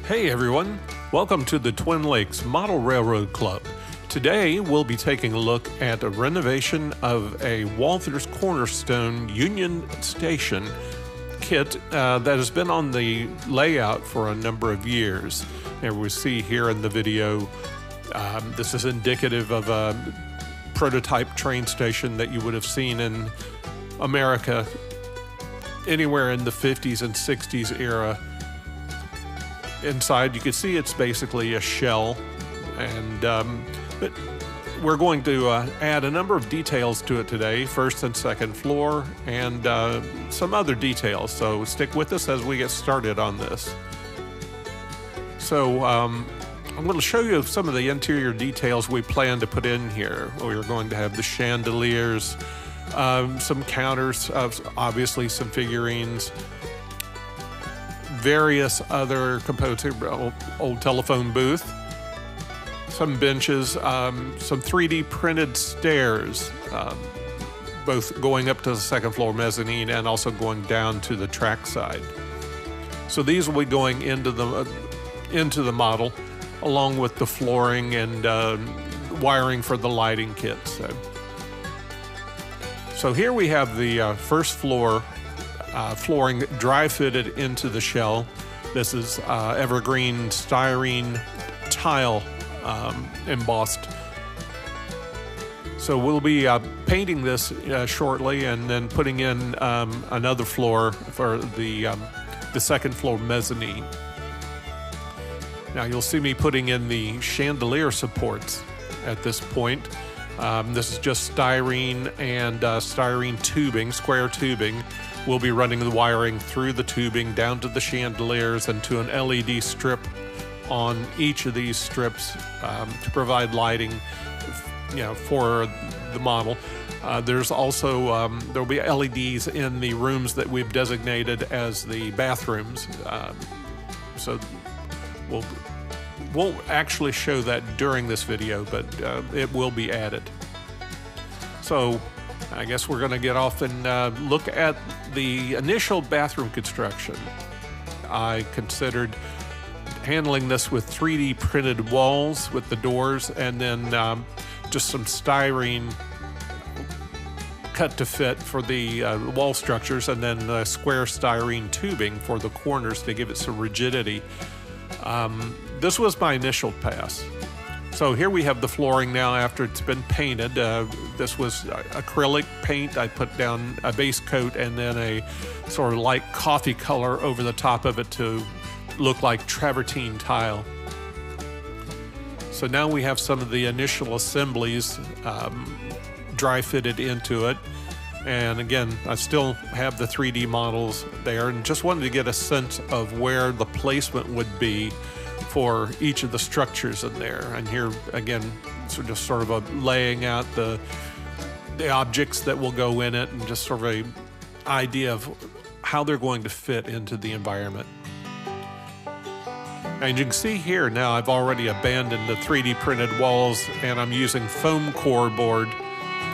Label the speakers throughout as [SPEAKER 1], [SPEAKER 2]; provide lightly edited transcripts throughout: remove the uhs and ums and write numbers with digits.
[SPEAKER 1] Hey everyone, welcome to the Twin Lakes Model Railroad Club. Today we'll be taking a look at a renovation of a Walther's Cornerstone Union Station kit that has been on the layout for a number of years. And we see here in the video, this is indicative of a prototype train station that you would have seen in America anywhere in the 50s and 60s era. Inside you can see it's basically a shell, and but we're going to add a number of details to it today, first and second floor, and some other details, so stick with us as we get started on this. So I'm going to show you some of the interior details we plan to put in here. We're going to have the chandeliers, some counters, obviously some figurines, various other components, old telephone booth, some benches, some 3D printed stairs, both going up to the second floor mezzanine and also going down to the track side. So these will be going into the model, along with the flooring and wiring for the lighting kit. So here we have the first floor flooring dry fitted into the shell. This is evergreen styrene tile embossed. So we'll be painting this shortly, and then putting in another floor for the second floor mezzanine. Now you'll see me putting in the chandelier supports at this point. This is just styrene and styrene tubing, square tubing. We'll be running the wiring through the tubing down to the chandeliers and to an LED strip on each of these strips to provide lighting, for the model. There's also there'll be LEDs in the rooms that we've designated as the bathrooms. So we'll won't actually show that during this video, but it will be added. So I guess we're going to get off and look at the initial bathroom construction. I considered handling this with 3D printed walls with the doors, and then just some styrene cut to fit for the wall structures, and then square styrene tubing for the corners to give it some rigidity. This was my initial pass. So here we have the flooring now after it's been painted. This was acrylic paint. I put down a base coat and then a sort of light coffee color over the top of it to look like travertine tile. So now we have some of the initial assemblies dry fitted into it. And again, I still have the 3D models there, and just wanted to get a sense of where the placement would be for each of the structures in there. And here again, so just sort of a laying out the objects that will go in it, and just sort of a idea of how they're going to fit into the environment. And you can see here now I've already abandoned the 3D printed walls, and I'm using foam core board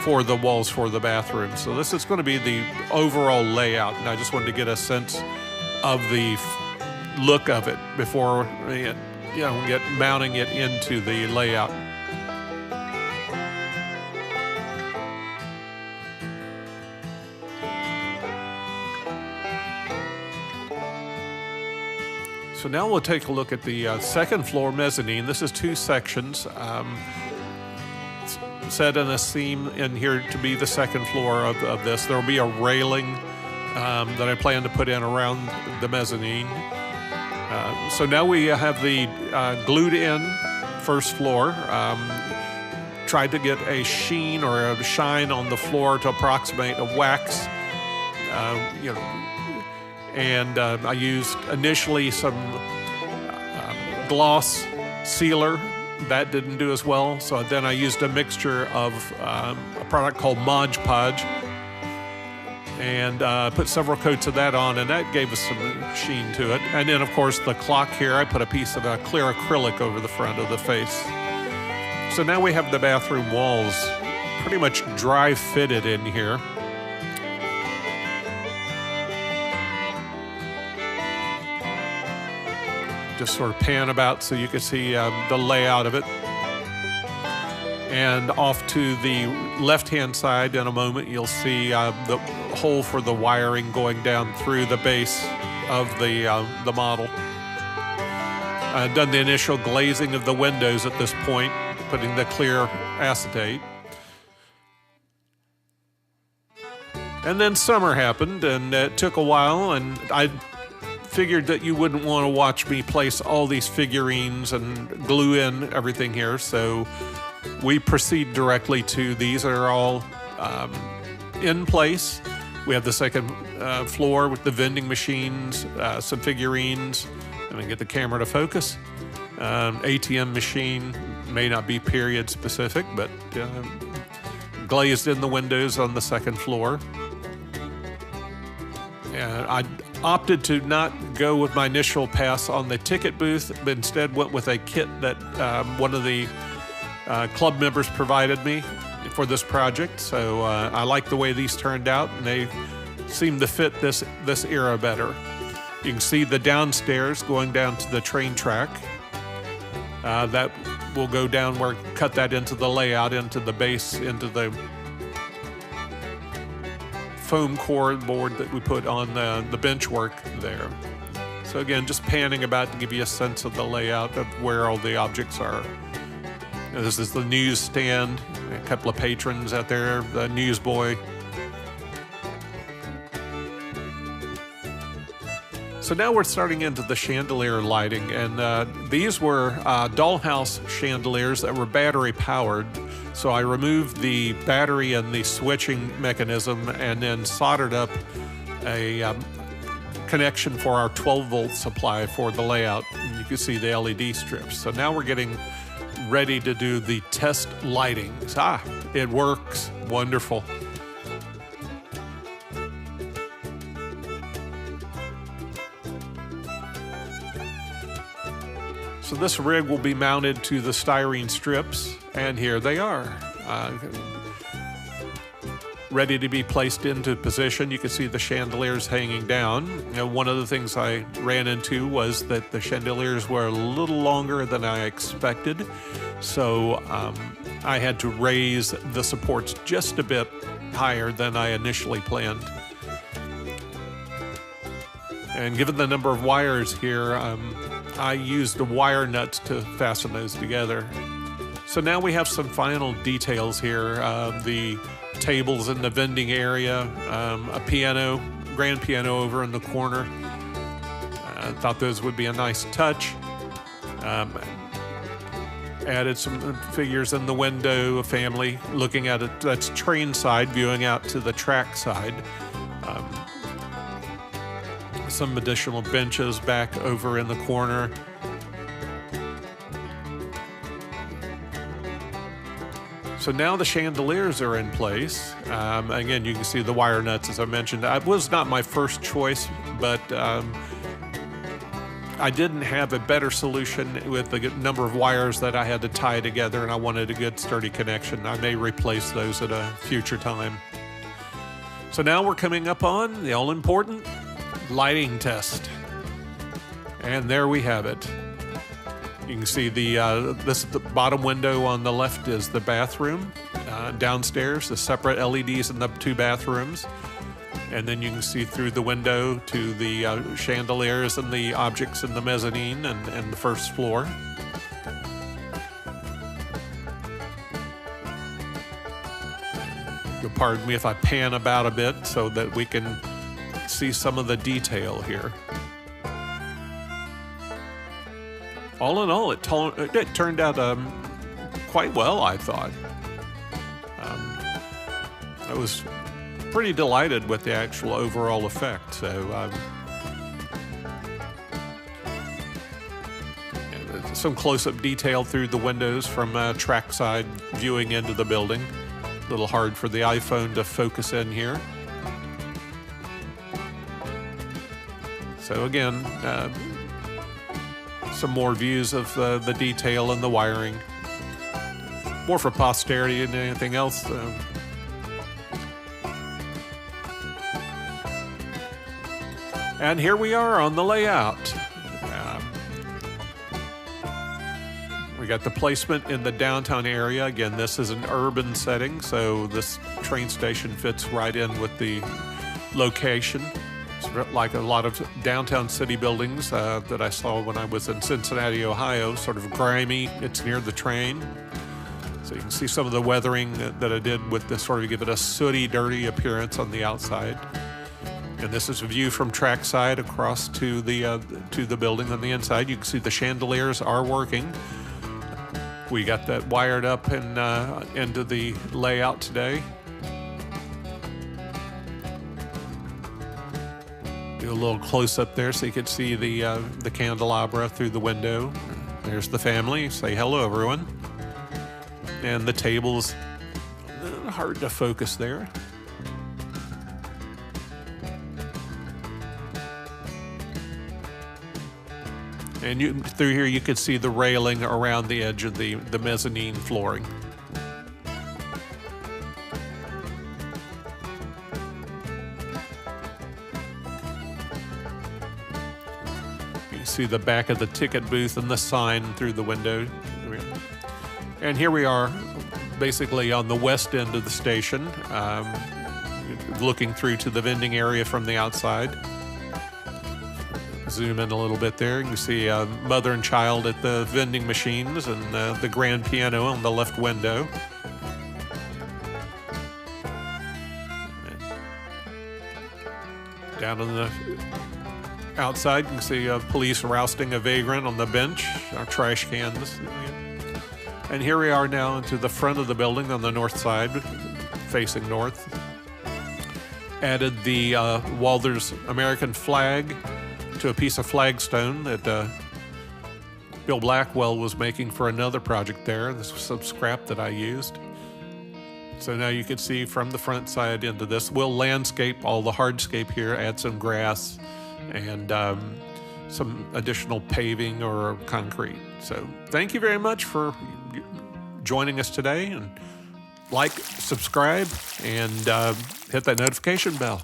[SPEAKER 1] for the walls for the bathroom. So this is going to be the overall layout, and I just wanted to get a sense of the look of it before we get mounting it into the layout. So now we'll take a look at the second floor mezzanine. This is two sections. Set in a seam in here to be the second floor of this. There will be a railing that I plan to put in around the mezzanine. So now we have the glued in first floor. Tried to get a sheen or a shine on the floor to approximate a wax. And I used initially some gloss sealer. That didn't do as well, so then I used a mixture of a product called Mod Podge, and put several coats of that on, and that gave us some sheen to it. And then of course the clock here, I put a piece of clear acrylic over the front of the face. So now we have the bathroom walls pretty much dry fitted in here. just sort of pan about so you can see the layout of it. And off to the left-hand side in a moment, you'll see the hole for the wiring going down through the base of the model. I've done the initial glazing of the windows at this point, putting the clear acetate. And then summer happened, and it took a while, and I figured that you wouldn't want to watch me place all these figurines and glue in everything here, so we proceed directly to these are all in place. We have the second floor with the vending machines, some figurines. Let me get the camera to focus. ATM machine, may not be period specific, but glazed in the windows on the second floor. I opted to not go with my initial pass on the ticket booth, but instead went with a kit that one of the club members provided me for this project. So I like the way these turned out, and they seem to fit this era better. You can see the downstairs going down to the train track. That will go down where, cut that into the layout, into the base, into the foam core board that we put on the bench work there. So again, just panning about to give you a sense of the layout of where all the objects are. This is the newsstand, a couple of patrons out there, the newsboy. So now we're starting into the chandelier lighting, and these were dollhouse chandeliers that were battery powered. So I removed the battery and the switching mechanism and then soldered up a connection for our 12-volt supply for the layout. And you can see the LED strips. So now we're getting ready to do the test lighting. It works. Wonderful. So this rig will be mounted to the styrene strips, and here they are. Ready to be placed into position. You can see the chandeliers hanging down. You know, one of the things I ran into was that the chandeliers were a little longer than I expected, so I had to raise the supports just a bit higher than I initially planned. And given the number of wires here, I used the wire nuts to fasten those together. So now we have some final details here. The tables in the vending area, a piano, grand piano over in the corner. I thought those would be a nice touch. Added some figures in the window, a family looking at it. That's train side, viewing out to the track side. Some additional benches back over in the corner. So now the chandeliers are in place. Again, you can see the wire nuts, as I mentioned. It was not my first choice, but I didn't have a better solution with the number of wires that I had to tie together, and I wanted a good sturdy connection. I may replace those at a future time. So now we're coming up on the all-important lighting test. And there we have it. You can see the bottom window on the left is the bathroom. Downstairs, the separate LEDs in the two bathrooms. And then you can see through the window to the chandeliers and the objects in the mezzanine and the first floor. You'll pardon me if I pan about a bit so that we can see some of the detail here. All in all, it turned out quite well, I thought. I was pretty delighted with the actual overall effect. So some close-up detail through the windows from trackside viewing into the building. A little hard for the iPhone to focus in here. So again, some more views of the detail and the wiring. More for posterity than anything else. And here we are on the layout. We got the placement in the downtown area. Again, this is an urban setting, so this train station fits right in with the location. It's like a lot of downtown city buildings that I saw when I was in Cincinnati, Ohio, sort of grimy. It's near the train. So you can see some of the weathering that I did with this, sort of give it a sooty, dirty appearance on the outside. And this is a view from trackside across to the building on the inside. You can see the chandeliers are working. We got that wired up and into the layout today. Do a little close up there so you can see the candelabra through the window. There's the family. Say hello, everyone. And the tables, hard to focus there. And through here you could see the railing around the edge of the mezzanine flooring. You can see the back of the ticket booth and the sign through the window. And here we are, basically on the west end of the station, looking through to the vending area from the outside. Zoom in a little bit there. You can see mother and child at the vending machines and the grand piano on the left window. Down on the outside, you can see police rousting a vagrant on the bench, our trash cans. And here we are now into the front of the building on the north side, facing north. Added the Walther's American flag to a piece of flagstone that Bill Blackwell was making for another project there. This was some scrap that I used. So now you can see from the front side into this. We'll landscape all the hardscape here, add some grass and some additional paving or concrete. So thank you very much for joining us today, and like, subscribe, and hit that notification bell.